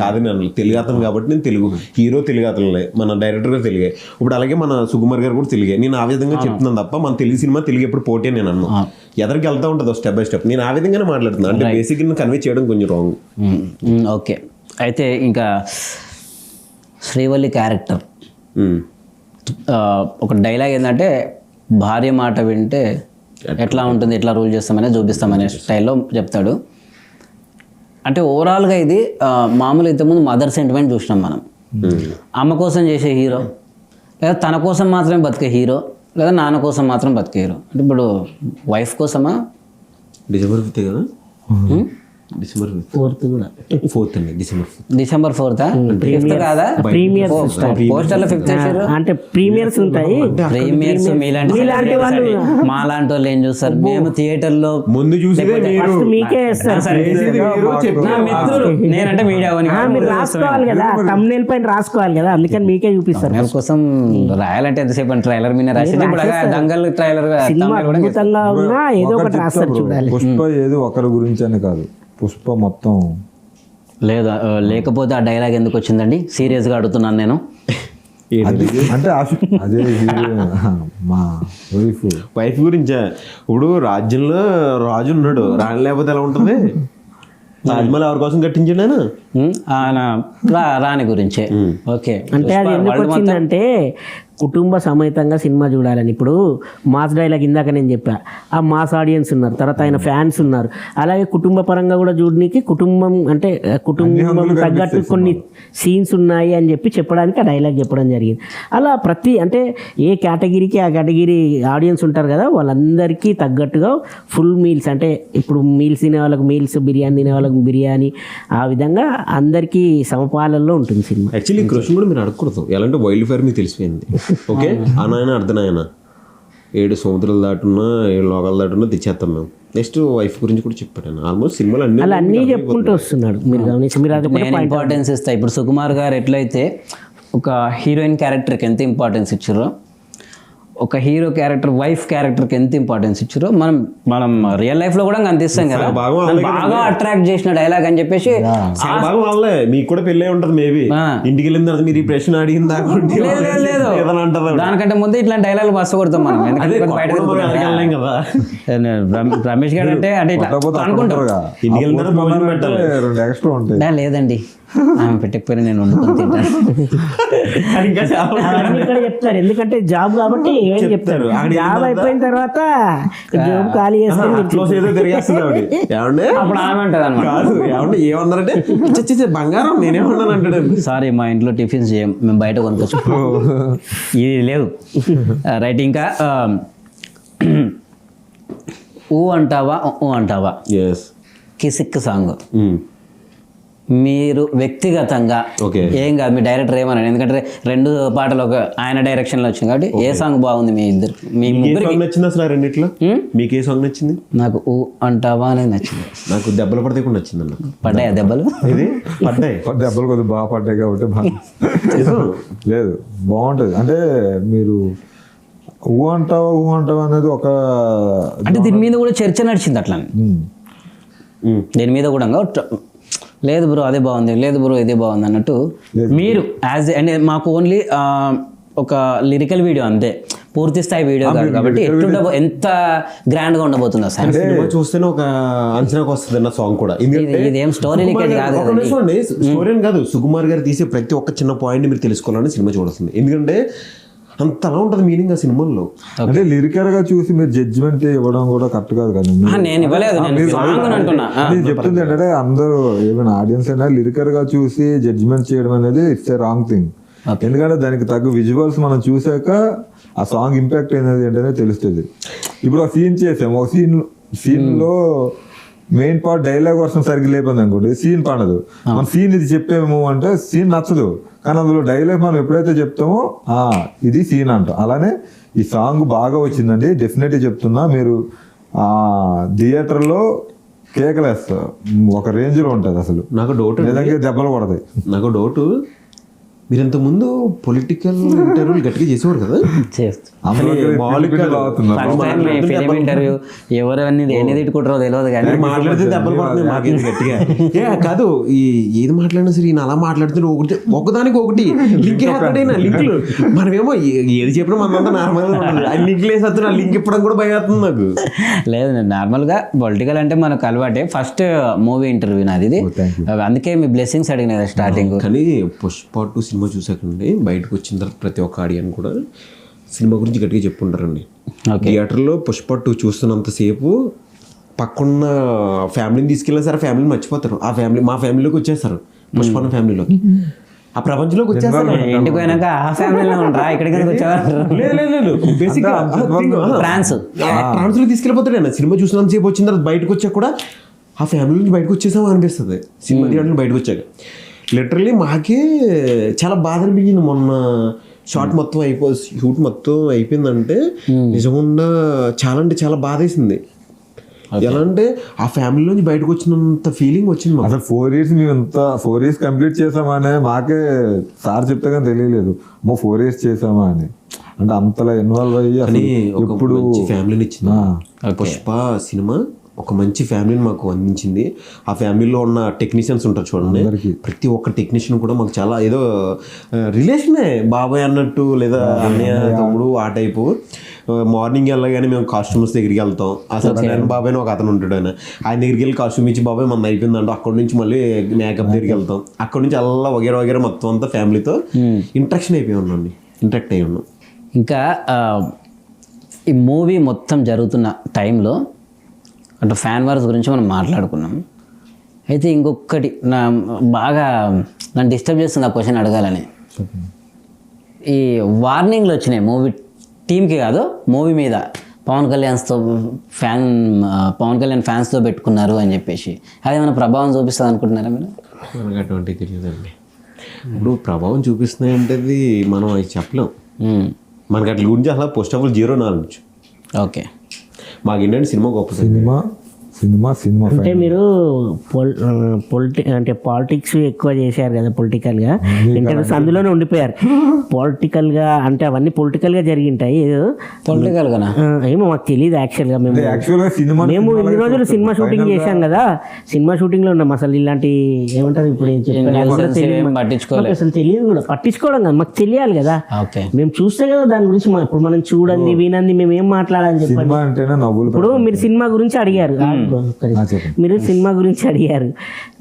కాదని తెలుగు అతను కాబట్టి నేను తెలుగు హీరో, తెలుగు అతనులే, మన డైరెక్టర్ గారు తెలుగే. ఇప్పుడు అలాగే మన సుకుమార్ గారు కూడా తెలుగే. నేను ఆ విధంగా చెప్తున్నాను తప్ప మన తెలుగు సినిమా తెలుగు ఎప్పుడు పోటీ నేను అన్నా, ఎదరికి వెళ్తా ఉంటుంది స్టెప్ బై స్టెప్. నేను ఆ విధంగానే మాట్లాడుతున్నాను, అంటే బేసిక్ కన్వే చేయడం కొంచెం రాంగ్. ఓకే, అయితే ఇంకా శ్రీవల్లి క్యారెక్టర్ ఒక డైలాగ్ ఏంటంటే, భార్య మాట వింటే ఎట్లా ఉంటుంది, ఎట్లా రూల్ చేస్తామనే చూపిస్తామనే స్టైల్లో చెప్తాడు. అంటే ఓవరాల్గా ఇది మామూలు ఇంతకుముందు మదర్ సెంటిమెంట్ చూసినాం మనం. అమ్మ కోసం చేసే హీరో, లేదా తన కోసం మాత్రమే బతికే హీరో, లేదా నాన్న కోసం మాత్రం బతికే హీరో. అంటే ఇప్పుడు వైఫ్ కోసమా? డిజబర్ఫితే కదా, డిసెంబర్ ఫోర్త్ కూడా 4th అండి, December 4th. December 4th fifth కాదా? ప్రీమియర్స్ పోస్టర్లో 5th వేసారు. అంటే ప్రీమియర్స్ ఉంటాయి. ప్రీమియర్స్ మీలాంటి మా లాంటి వాళ్ళు ఏం చూస్తారు? మేము థియేటర్లో ముందు చూసేదే మీరు. ఫస్ట్ మీకే వేస్తారు. నా మిత్రులు, నేనంటే మీడియా మీరు రాసుకోవాలి కదా, thumbnail పైన రాసుకోవాలి కదా, అందుకని మీకే చూపిస్తారు. దాని కోసం రాయాలంటే ఎంతసేపు అని ట్రైలర్ మీద రాసి ఇప్పుడు దంగల్ ట్రైలర్ సినిమా అద్భుతంగా ఉన్నా ఏదో ఒకటి రాస్తారు చూడాలి. పుష్ప ఏదో ఒకరి గురించి అని కాదు, పుష్ప మొత్తం. లేదా లేకపోతే ఆ డైలాగ్ ఎందుకు వచ్చిందండి? సీరియస్గా అడుగుతున్నాను నేను. అంటే అదే మా వైఫ్ గురించా? ఇప్పుడు రాజ్యంలో రాజు ఉన్నాడు, రాణి లేకపోతే ఎలా ఉంటుంది? తాజ్మహల్ ఎవరి కోసం కట్టించాడు ఆయన? ఆయన రాణి గురించే. ఓకే, అంటే అది ఎందుకు వచ్చిందంటే కుటుంబ సమేతంగా సినిమా చూడాలని. ఇప్పుడు మాస్ డైలాగ్ ఇందాక నేను చెప్పా, ఆ మాస్ ఆడియన్స్ ఉన్నారు, తర్వాత ఆయన ఫ్యాన్స్ ఉన్నారు. అలాగే కుటుంబ పరంగా కూడా చూడడానికి కుటుంబం అంటే కుటుంబం తగ్గట్టు కొన్ని సీన్స్ ఉన్నాయి అని చెప్పడానికి ఆ డైలాగ్ చెప్పడం జరిగింది. అలా ప్రతి అంటే ఏ కేటగిరీకి ఆ కేటగిరీ ఆడియన్స్ ఉంటారు కదా, వాళ్ళందరికీ తగ్గట్టుగా ఫుల్ మీల్స్ అంటే ఇప్పుడు మీల్స్ తినే వాళ్ళకి మీల్స్, బిర్యానీ తినే వాళ్ళకి బిర్యానీ, ఆ విధంగా అందరికీ సమపాలనలో ఉంటుంది సినిమా. యాక్చువల్లీ క్వశ్చన్ కూడా మీరు అడగకూడదు, ఎలాంటి వైల్డ్ ఫైర్ మీకు తెలిసిపోయింది. ఓకే, అనాయన అర్థనాయన 7 సముద్రాలు దాటున్నా 7 లోకాలు దాటున్నా తెచ్చేస్తాం మేము. నెక్స్ట్ వైఫ్ గురించి కూడా చెప్పాను. ఆల్మోస్ట్ సినిమాలు అలా అన్నీ చెప్పుకుంటూ వస్తున్నాడు. మీరు గమనించి మీరు అది నేను ఇంపార్టెన్స్ ఇస్తాను. ఇప్పుడు సుకుమార్ గారు ఎట్లయితే ఒక హీరోయిన్ క్యారెక్టర్కి ఎంత ఇంపార్టెన్స్ ఇచ్చారో, ఒక హీరో క్యారెక్టర్ వైఫ్ క్యారెక్టర్కి ఎంత ఇంపార్టెన్స్ ఇచ్చారో మనం రియల్ లైఫ్ లో కూడా అందిస్తాం కదా. బాగా అట్రాక్ట్ చేసిన డైలాగ్ అని చెప్పేసి వాళ్ళే మీకు కూడా పెళ్ళే ఉంటుంది. మేబీ ఇంటికి వెళ్ళిన తర్వాత మీరు ఈ ప్రశ్న అడిగిందా? లేదు, దానికంటే ముందే ఇట్లాంటి డైలాగ్ బస్సు కొడతాం మనం. ఎందుకంటే బయట కదా రమేష్ గారు అంటే ఇట్లా అనుకుంటారు, ఇంటికి వెళ్ళిన తర్వాత భోజనం పెట్టాలి. ఎక్స్ట్రా ఉంటాయి. లేదండి ఆమె పెట్టకపోయినా నేను వండుకొని తింటాను. ఇక్కడ చెప్తారు, ఎందుకంటే జాబ్ కాబట్టి ఏం చెప్తారు. జాబ్ అయిపోయిన తర్వాత జాబ్ ఖాళీ చేసుకొని అప్పుడు ఆమె అంటది అన్నమాట, ఏమన్నారంటే బంగారం నేనేమన్నాను అంటాడు. సారీ మా ఇంట్లో టిఫిన్స్ చేయం, మేము బయట కొనుక్కొచ్చు. ఇది లేదు రైట్. ఇంకా ఊ అంటావా ఊ అంటావా కిసిక్ సాంగ్ మీరు వ్యక్తిగతంగా ఏం కాదు, మీ డైరెక్టర్ ఏమన్నాడు? ఎందుకంటే 2 పాటలు ఒక ఆయన డైరెక్షన్లో వచ్చింది కాబట్టి ఏ సాంగ్ బాగుంది మీ ఇద్దరు మీ ముగ్గురికి నచ్చింది అసలు? రెండిట్లో మీకు ఏ సాంగ్ నచ్చింది? నాకు ఊ అంటావా అనేది నచ్చింది. నాకు దెబ్బలు పడితే కూడా నచ్చింది అన్న. పడ్డాయా దెబ్బలు? ఇది పడ్డాయి, దెబ్బలు కొద్దిగా బాగా పడ్డాయి కాబట్టి లేదు బాగుంటుంది. అంటే మీరు ఊ అంటావా అనేది ఒక అంటే దీని మీద కూడా చర్చ నడిచింది అట్లా. దీని మీద కూడా లేదు బ్రో అదే బాగుంది, లేదు బ్రో ఇదే బాగుంది అన్నట్టు మీరు యాజ్ అంటే మాకు ఓన్లీ ఒక లిరికల్ వీడియో అంతే, పూర్తి స్థాయి వీడియో కాదు కాబట్టి ఎంత గ్రాండ్ గా ఉండబోతుంది అసలు సినిమా చూస్తేనే ఒక అంచనాకు వస్తుంది అన్న సాంగ్ కూడా. ఇదేం స్టోరీ లీకేజ్ కాదు, స్టోరీ కాదు, సుకుమార్ గారు తీసే ప్రతి ఒక్క చిన్న పాయింట్ మీరు తెలుసుకోవాలని సినిమా చూడాల్సింది. ఎందుకంటే అంతలా ఉంటుంది మీనింగ్ ఆ సినిమాల్లో. అంటే లిరికల్ గా చూసి మీరు జడ్జిమెంట్ ఇవ్వడం కూడా కరెక్ట్ కాదు కదా. నేను ఇవ్వలేదు, నేను చెప్తుంది ఏంటంటే అందరూ ఏమైనా ఆడియన్స్ అయినా లిరికల్ గా చూసి జడ్జిమెంట్ చేయడం అనేది ఇట్స్ ఏ రాంగ్ థింగ్. ఎందుకంటే దానికి తగ్గ విజువల్స్ మనం చూసాక ఆ సాంగ్ ఇంపాక్ట్ అనేది ఏంటనే తెలుస్తుంది. ఇప్పుడు ఆ సీన్ చేసాము, ఒక సీన్ లో మెయిన్ పార్ట్ డైలాగ్ వర్షన్ సరిగ్గా లేకపోయింది అనుకోండి, సీన్ పండదు. మనం సీన్ ఇది చెప్పాము అంటే సీన్ నచ్చదు, కానీ అందులో డైలాగ్ మనం ఎప్పుడైతే చెప్తామో ఇది సీన్ అంటాం. అలానే ఈ సాంగ్ బాగా వచ్చిందండి, డెఫినెట్లీ చెప్తున్నా. మీరు థియేటర్లో కేకలేస్తారు, ఒక రేంజ్ లో ఉంటుంది అసలు. నాకు డౌట్, లేదంటే దెబ్బలు పడతాయి. నాకు డౌట్, మీరు ఇంతకుముందు పొలిటికల్ ఇంటర్వ్యూలు గట్టిగా చేసేవారు కదా? ఫిలిం ఇంటర్వ్యూ ఎవరు ఎన్ని తిట్టుకుంటారో తెలియదు కానీ మాట్లాడితే దెబ్బలు పడుతుంది మాకేది గట్టిగా. కాదు ఏది మాట్లాడినా సరే ఈయన అలా మాట్లాడుతుంటే ఒకదానికి ఒకటి లింక్ వేస్తాడైనా లింకులు. మనమేమో ఏది చెప్పినా మనంతా నార్మల్గా ఉంటుంది, ఆ లింకులు వేసేస్తాడు, ఆ లింక్ ఇప్పడం కూడా భయం అవుతుంది నాకు. లేదు నార్మల్గా పొలిటికల్ అంటే మనకు అలవాటే. ఫస్ట్ మూవీ ఇంటర్వ్యూ నాది ఇది, అందుకే మీ బ్లెస్సింగ్స్ అడిగిన కదా స్టార్టింగ్. కానీ పుష్ప 2 సినిమా చూసాకండి బయటకు వచ్చిన తర్వాత ప్రతి ఒక్క ఆడియన్ కూడా సినిమా గురించి గట్టిగా చెప్పుకుంటారండి. థియేటర్లో పుష్ప 2 చూస్తున్నంతసేపు పక్కన్న ఫ్యామిలీని తీసుకెళ్ళినా సరే ఫ్యామిలీని మర్చిపోతారు. ఆ ఫ్యామిలీ మా ఫ్యామిలీలోకి వచ్చేస్తారు, పుష్పన్న ఫ్యామిలీలోకి, ఆ ప్రపంచంలోకి వచ్చేస్తారు. ఇంటికి పోయినాక ఆ ఫ్యామిలీలో ఉండరా, ఇక్కడికి లేదు బేసిక్గా ఫ్రాన్స్ లో తీసుకెళ్ళిపోతాడు. సినిమా చూసినంతసేపు వచ్చిన తర్వాత బయటకు వచ్చాక కూడా ఆ ఫ్యామిలీ నుంచి బయటకు వచ్చేసాం అనిపిస్తుంది సినిమా థియేటర్ బయటకు వచ్చాక. లిటరలీ మాకే చాలా బాధ అనిపించింది మొన్న షార్ట్ మొత్తం షూట్ మొత్తం అయిపోయిందంటే నిజంగా చాలా అంటే చాలా బాధ వేసింది. ఎలా అంటే ఆ ఫ్యామిలీ నుంచి బయటకు వచ్చినంత ఫీలింగ్ వచ్చింది మాకు. అసలు 4 years మేము ఇంత 4 years కంప్లీట్ చేసామనే మాకే సార్ చెప్తే కానీ తెలియలేదు 4 years చేసామా అని. అంటే అంతలా ఇన్వాల్వ్ అయ్యి అని ఒక ఇప్పుడు మంచి ఫ్యామిలీని ఇచ్చింది. పుష్ప సినిమా ఒక మంచి ఫ్యామిలీని మాకు అందించింది. ఆ ఫ్యామిలీలో ఉన్న టెక్నీషియన్స్ ఉంటారు చూడండి, ప్రతి ఒక్క టెక్నీషియన్ కూడా మాకు చాలా ఏదో రిలేషనే, బాబాయ్ అన్నట్టు లేదా అన్నయ్య తమ్ముడు ఆ టైపు. మార్నింగ్ వెళ్ళగానే మేము కాస్ట్యూమ్స్ దగ్గరికి వెళ్తాం. ఆ సత్యనారాయణ బాబాయ్ ఒక అతను ఉంటాడు, ఆయన దగ్గరికి వెళ్ళి కాస్ట్యూమ్ ఇచ్చి బాబాయ్ మన అయిపోయిందంటే అక్కడ నుంచి మళ్ళీ మేకప్ దగ్గరికి వెళ్తాం. అక్కడ నుంచి అలా వగేర వగేర మొత్తం అంతా ఫ్యామిలీతో ఇంట్రాక్షన్ అయిపోయి ఉన్నాండి, ఇంట్రాక్ట్ అయ్యి ఉన్నాం. ఇంకా ఈ మూవీ మొత్తం జరుగుతున్న టైంలో అంటే ఫ్యాన్ వార్స్ గురించి మనం మాట్లాడుకున్నాం. అయితే ఇంకొకటి బాగా నన్ను డిస్టర్బ్ చేస్తుంది ఆ క్వశ్చన్ అడగాలని. ఈ వార్నింగ్లు వచ్చినాయి మూవీ టీమ్కి కాదు, మూవీ మీద పవన్ కళ్యాణ్ ఫ్యాన్స్తో పెట్టుకున్నారు అని చెప్పేసి అది ఏమైనా ప్రభావం చూపిస్తుంది అనుకుంటున్నారా మీరు? మనకు అటువంటి తెలియదండి. ఇప్పుడు ప్రభావం చూపిస్తున్నాయి అంటే మనం అది చెప్పలేం. మనకి అట్ల గురించి అసలు first of all 0 knowledge. Okay, మాకు ఏంటంటే సినిమా గొప్ప సినిమా అంటే మీరు అంటే పాలిటిక్స్ ఎక్కువ చేశారు కదా, పొలిటికల్గా ఇంటర్వ్యూస్ అందులోనే ఉండిపోయారు. పొలిటికల్గా అంటే అవన్నీ పొలిటికల్గా జరిగింటాయి. ఏదో పొలిటికల్గా ఏమో మాకు తెలియదు యాక్చువల్గా. మేము ఇన్ని రోజులు సినిమా షూటింగ్ చేశాం కదా, సినిమా షూటింగ్లో ఉన్నాం. అసలు ఇలాంటి ఏమంటారు ఇప్పుడు అసలు తెలియదు కూడా, పట్టించుకోవడం కదా, మాకు తెలియాలి కదా. మేము చూస్తే కదా దాని గురించి. ఇప్పుడు మనం చూడండి వినండి మేము ఏం మాట్లాడాలని చెప్పండి. ఇప్పుడు మీరు సినిమా గురించి అడిగారు, మీరు సినిమా గురించి అడిగారు,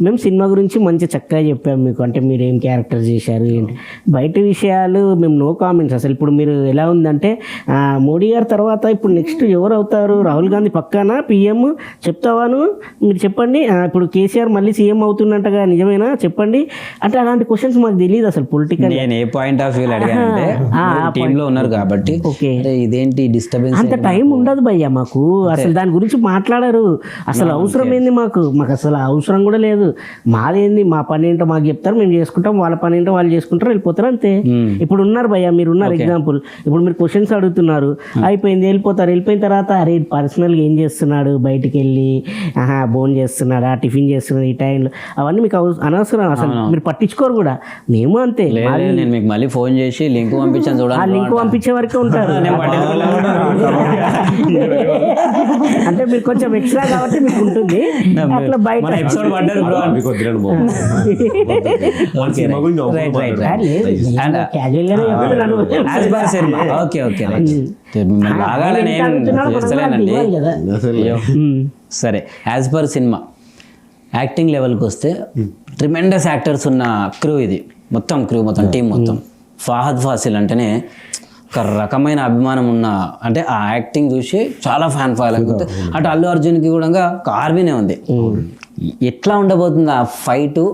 మేము సినిమా గురించి మంచి చక్కగా చెప్పాము మీకు. అంటే మీరు ఏం క్యారెక్టర్ చేశారు ఏంటి, బయట విషయాలు మేము నో కామెంట్స్. అసలు ఇప్పుడు మీరు ఎలా ఉందంటే మోడీ గారి తర్వాత ఇప్పుడు నెక్స్ట్ ఎవరు అవుతారు, రాహుల్ గాంధీ పక్కానా పిఎం చెప్తావాను మీరు చెప్పండి. ఇప్పుడు కేసీఆర్ మళ్ళీ సీఎం అవుతున్నట్టుగా నిజమేనా చెప్పండి అంటే అలాంటి క్వశ్చన్స్ మాకు తెలియదు అసలు పొలిటికల్. నేను ఏ పాయింట్ ఆఫ్ వ్యూ అడిగానంటే టీంలో ఉన్నారు కాబట్టి ఇదేంటి డిస్టర్బెన్స్. అంత టైం ఉండదు భయ్య మాకు, అసలు దాని గురించి మాట్లాడరు. అసలు అవసరం ఏంది మాకు అసలు అవసరం కూడా లేదు. మాదేంది, మా పని ఏంటో మాకు చెప్తారు, మేము చేసుకుంటాం, వాళ్ళ పని ఏంటో వాళ్ళు చేసుకుంటారు, వెళ్ళిపోతారు అంతే. ఇప్పుడు ఉన్నారు భయ్య, మీరు ఉన్నారు ఎగ్జాంపుల్. ఇప్పుడు మీరు క్వశ్చన్స్ అడుగుతున్నారు, అయిపోయింది వెళ్ళిపోతారు. వెళ్ళిపోయిన తర్వాత అరే పర్సనల్గా ఏం చేస్తున్నాడు, బయటికి వెళ్ళి భోజనం చేస్తున్నాడా, టిఫిన్ చేస్తున్నాడు ఈ టైంలో, అవన్నీ మీకు అనవసరం. అసలు మీరు పట్టించుకోరు కూడా. మేము అంతే. నేను మీకు మళ్ళీ ఫోన్ చేసి లింక్ పంపించాను చూడండి, ఆ లింక్ పంపించే వరకే ఉంటారు. అంటే మీరు కొంచెం ఎక్స్ట్రా కాబట్టి మీకు ఉంటుంది. అట్లా బయట సరే. యాజ్ పర్ సినిమా యాక్టింగ్ లెవెల్కి వస్తే ట్రిమెండస్ యాక్టర్స్ ఉన్న క్రూ ఇది, మొత్తం క్రూ మొత్తం టీం మొత్తం. ఫహద్ ఫాసిల్ అంటేనే ఒక రకమైన అభిమానం ఉన్న, అంటే ఆ యాక్టింగ్ చూసి చాలా ఫ్యాన్ ఫాలోయింగ్. అటు అల్లు అర్జున్కి కూడా ఒక ఆర్మీనే ఉంది. ఎట్లా ఉండబోతుంది ఆ ఫైటు,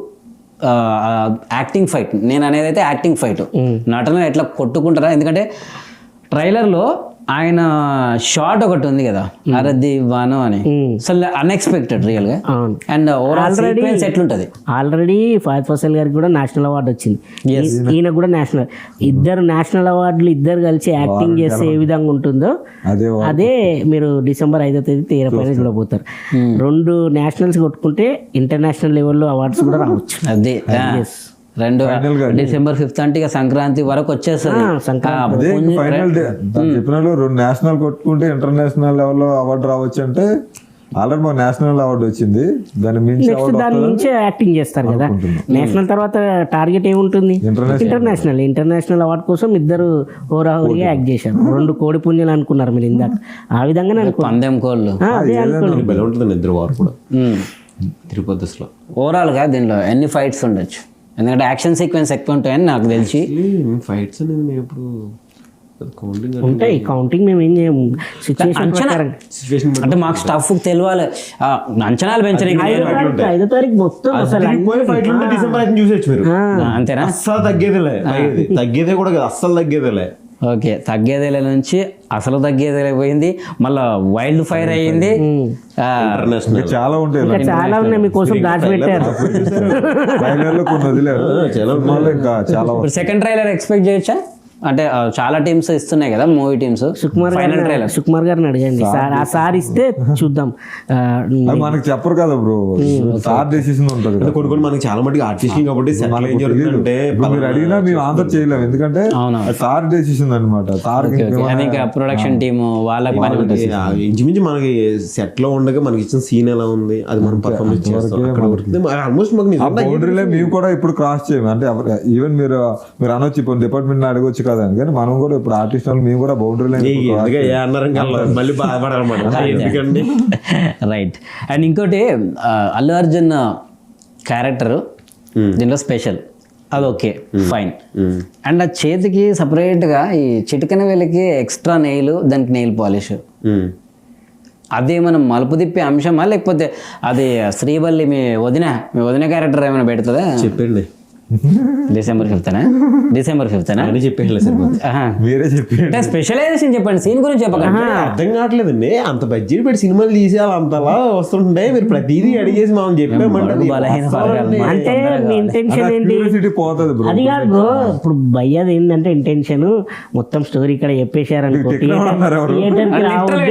యాక్టింగ్ ఫైట్? నేను అనేది అయితే యాక్టింగ్ ఫైట్, నటన ఎట్లా కొట్టుకుంటారా? ఎందుకంటే ట్రైలర్లో ఆయన షార్ట్ ఒకటి ఉంది కదా, అరది వానో అని, అసలు అన్ఎక్స్పెక్టెడ్ రియల్ గా. అండ్ ఓవరాల్ ఎట్లుంటది? ఆల్రెడీ ఫహద్ ఫాసిల్ గారికి కూడా నేషనల్ అవార్డు వచ్చింది, ఈయన కూడా నేషనల్. ఇద్దరు నేషనల్ అవార్డులు ఇద్దరు కలిసి యాక్టింగ్ చేస్తే ఏ విధంగా ఉంటుందో అదే మీరు December 5వ తేదీ తీర పైన చూడబోతారు. 2 నేషనల్స్ కొట్టుకుంటే ఇంటర్నేషనల్ లెవెల్లో అవార్డ్స్ కూడా రావచ్చు. అదే December 5th అంటే ఇక సంక్రాంతి వరకు వచ్చేస్తుంది. చెప్పిన 2 నేషనల్ కొట్టుకుంటే ఇంటర్నేషనల్ లెవెల్లో అవార్డు రావచ్చు. అంటే ఆల్రెడీ మాకు నేషనల్ అవార్డు వచ్చింది, దాని మించి యాక్టింగ్ చేస్తారు కదా. నేషనల్ తర్వాత టార్గెట్ ఏముంటుంది? ఇంటర్నేషనల్ అవార్డు కోసం ఇద్దరు హోరాహోరీగా యాక్ట్ చేశారు. 2 కోడి పుణ్యాలు అనుకున్నారు మీరు ఇందాక, ఆ విధంగానే పందెం కోళ్ళు అదే అనుకోండి. తిరుపతిలో ఓవరాల్గా దీనిలో ఎన్ని ఫైట్స్ ఉండొచ్చు? ఎందుకంటే యాక్షన్ సీక్వెన్స్ ఎక్కువ ఉంటాయని నాకు తెలిసి. ఫైట్స్ అనేది మేము ఇప్పుడు ఉంటాయి, కౌంటింగ్ మేము ఏం చేయము. సిచ్యువేషన్ అంటే మాకు స్టఫ్ తెలియాలి, అంచనాలు పెంచడానికి. 5వ తారీఖు మొత్తం December చూసేచ్చు మీరు, అంతేనా? అస్సలు తగ్గేదే కూడా కదా, అస్సలు తగ్గేదేలే. ఓకే, తగ్గేదేలే నుంచి అసలు తగ్గేదేలే పోయింది, మళ్ళీ వైల్డ్ ఫైర్ అయ్యింది. ఇంటర్నేషనల్ ఇంకా చాలా ఉంటాయి ఇంకా చాలా ఉన్నాయి మీకోసం దాచిపెట్టారు. ట్రైలర్లో కొన్ని వదిలేరు, సినిమాలో ఇంకా చాలా ఇప్పుడు సెకండ్ ట్రైలర్ ఎక్స్పెక్ట్ చేయొచ్చా? అంటే చాలా టీమ్స్ ఇస్తున్నాయి కదా మూవీ టీమ్స్. సుకుమార్ గారిని అడగండి సార్, ఆ సార్ ఇస్తే చూద్దాం. అది మనకి చెప్పరు కదా బ్రో, సార్ డెసిషన్ ఉంటుంది కదా. కొన్ని మనకి చాలా మటుకు ఆర్టిస్టులు కాబట్టి set లో ఏం జరుగుతుందంటే ఇప్పుడు మీరు అడిగినా మేము ఆన్సర్ చేయలేము, ఎందుకంటే అది సార్ డెసిషన్ అనమాట. సార్ ఇంకా ప్రొడక్షన్ టీమ్ వాళ్ళకి పని ఉంటుంది. ఇంచుమించు మనకి సెట్ లో ఉండగా మనకి ఇచ్చిన సీన్ ఎలా ఉంది అది మనం పర్ఫార్మెన్స్ చేస్తాం. ఆల్మోస్ట్ మాకు ఆ బౌండరీలే మేము కూడా ఇప్పుడు క్రాస్ చేయము. అంటే ఈవెన్ మీరు అనొచ్చు ఇప్పుడు డిపార్ట్మెంట్ అడగొచ్చు కదా అని, కానీ మనం కూడా ఇప్పుడు ఆర్టిస్ట్ వాళ్ళు మేము కూడా బౌండరీ మళ్ళీ బాధపడాలన్నమాట. ఎందుకండి రైట్. అండ్ ఇంకోటి అల్లు అర్జున్ క్యారెక్టర్ దీంట్లో స్పెషల్, అది ఓకే ఫైన్. అండ్ ఆ చేతికి సపరేట్గా ఈ చిటికన వేలకి ఎక్స్ట్రా నెయిల్, దానికి నెయిల్ పాలిష్, అదే మనం మలుపు తిప్పే అంశమా లేకపోతే అది శ్రీవల్లి మీ వదిన క్యారెక్టర్ ఏమైనా పెడుతుందా? చెప్పండి. డిసెంబర్ 5th అని చెప్పేసి మీరే చెప్పి అంటే స్పెషలైజేషన్ చెప్పండి, సీన్ గురించి చెప్పకండి. అర్థం కావట్లేదండి. అంత బడ్జెట్ పెట్టి సినిమాలు తీసే అంతలా వస్తుంటే మీరు ప్రతిదీ అడిగేసి మనం చెప్పామంటే అంటే మీ ఇంటెన్షన్ ఏంటి? క్యూరియాసిటీ పోతుంది బ్రో. అది కాదు బ్రో, ఇప్పుడు భయ్యది ఏంటంటే ఇంటెన్షన్ మొత్తం స్టోరీ ఇక్కడ చెప్పేశారు అనుకో,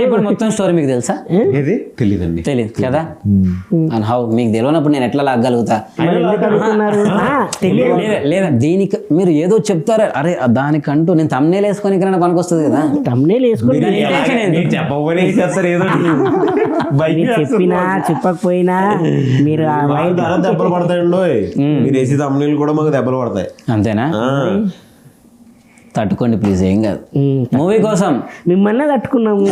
ఇప్పుడు మొత్తం స్టోరీ మీకు తెలుసా? ఏది తెలీదండి. తెలియదు కదా. అండ్ హౌ మీకు తెలియనప్పుడు నేను ఎట్లా లాగలుగుతా? లేదా దీనికి మీరు ఏదో చెప్తారా, అరే దానికంటూ నేను తమ్నేల్ వేసుకొని ఇక్కడ పనికొస్తుంది కదా. తమ్నేల్ వేసుకొని చెప్పినా చెప్పకపోయినా మీరు దెబ్బలు పడతాయండి. మీరు వేసి తమ్నేల్ కూడా మాకు దెబ్బలు పడతాయి. అంతేనా? తట్టుకోండి ప్లీజ్, ఏం కాదు. మూవీ కోసం మిమ్మల్ని తట్టుకున్నాము.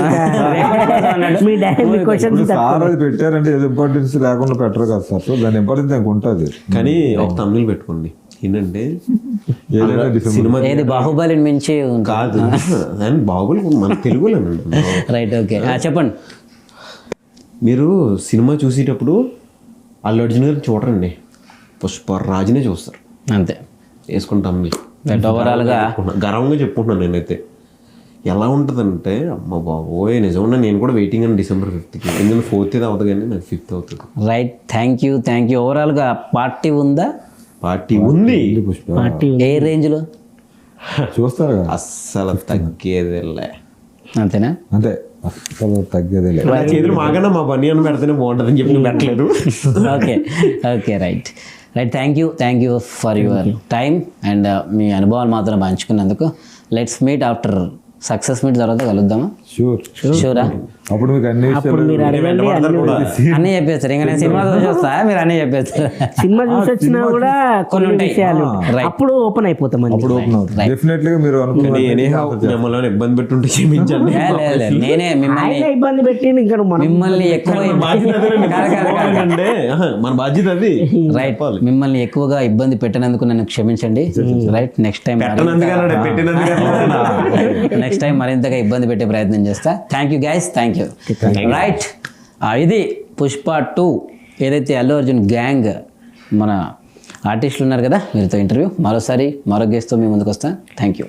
మీ క్వశ్చన్స్ సార్ అది పెట్టారంటే ఏదో ఇంపార్టెన్స్ లేకుండా పెట్టరు కదా సార్. సో దాని ఇంపార్టెన్స్ దానికి ఉంటుంది. కానీ ఒక తమ్నేల్ పెట్టుకోండి ఏంటంటే సినిమా ఏది బాహుబలి మించి కాదు, బాహుబలి మన తెలుగులోనండి. రైట్, ఓకే చెప్పండి. మీరు సినిమా చూసేటప్పుడు అల్లు అర్జున్ గారిని చూడరండి, పుష్పరాజునే చూస్తారు. అంతే వేసుకుంటాం. ఓవరాల్గా గర్వంగా చెప్పుకుంటున్నాను నేనైతే. ఎలా ఉంటుందంటే అమ్మ బాబోయ్ నిజంగా నేను కూడా వెయిటింగ్ అండి December 5th. ఎందుకంటే 4th అవుతుంది కానీ నాకు 5th అవుతుంది. Right, thank you. ఓవరాల్గా పార్టీ ఉందా? పార్టీ ఉంది. పార్టీ ఏ రేంజ్లో చూస్తారు కదా, అస్సలు తగ్గేదేలే. అంతేనా? అంతే, అస్సలు తగ్గేదేలే. చేతులు మాకన్నా మా పని అని పెడితేనే బాగుంటుందని చెప్పి నేను పెట్టలేదు. Okay right. Thank you for your time and మీ అనుభవాలు మాత్రం పంచుకున్నందుకు. Let's meet after success meet తర్వాత కలుద్దామా? షూరా? అప్పుడు మీకు అన్ని అన్నీ చెప్పేస్తారు. ఇంకా నేను సినిమా చూసి వస్తా, మీరు అన్నీ చెప్పేస్తారు. సినిమా చూసి వచ్చినా కూడా కొన్ని విషయాలు అప్పుడు ఓపెన్ అయిపోతాం. అప్పుడు ఓపెన్ అవుతుంది డెఫినెట్లీగా. మీరు మిమ్మల్ని ఇబ్బంది పెట్టుంటే క్షమించండి. నేనే ఇబ్బంది పెట్టి ఇంకా మిమ్మల్ని ఎక్కువ మన బాధ్యత అది. రైట్, మిమ్మల్ని ఎక్కువగా ఇబ్బంది పెట్టినందుకు నన్ను క్షమించండి. రైట్, నెక్స్ట్ టైం మరింతగా ఇబ్బంది పెట్టే ప్రయత్నం చేస్తా. Thank you guys, thank you. Right, ఇది పుష్ప 2 ఏదైతే అల్లు అర్జున్ గ్యాంగ్ మన ఆర్టిస్టులు ఉన్నారు కదా, మీరుతో ఇంటర్వ్యూ. మరో గెస్ట్తో మీ ముందుకు వస్తా. Thank you.